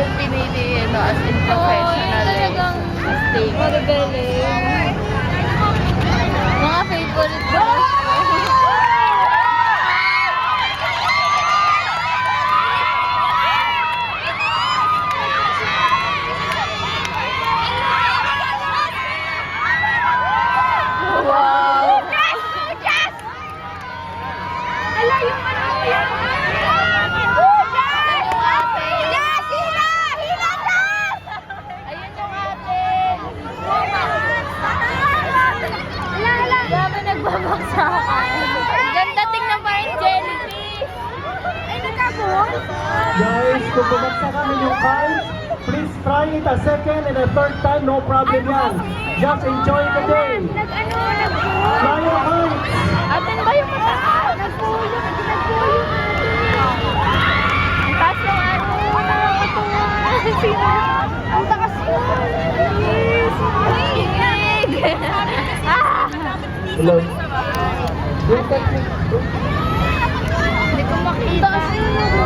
yung pinili, no, as in professional. Talagang magaling. Mga favorite ko. Ganda, tingnan pa yung jellyfish. Ay, nagkabon? Guys, kung bumagsak kami yung cards, please try it a second and a third time, no problem yan. Just enjoy the day. Fly your kites. Atin ba yung mataas? Nagpuyo. Ang taas ng ano. Ang taas yun. Hello. Hindi ko makita.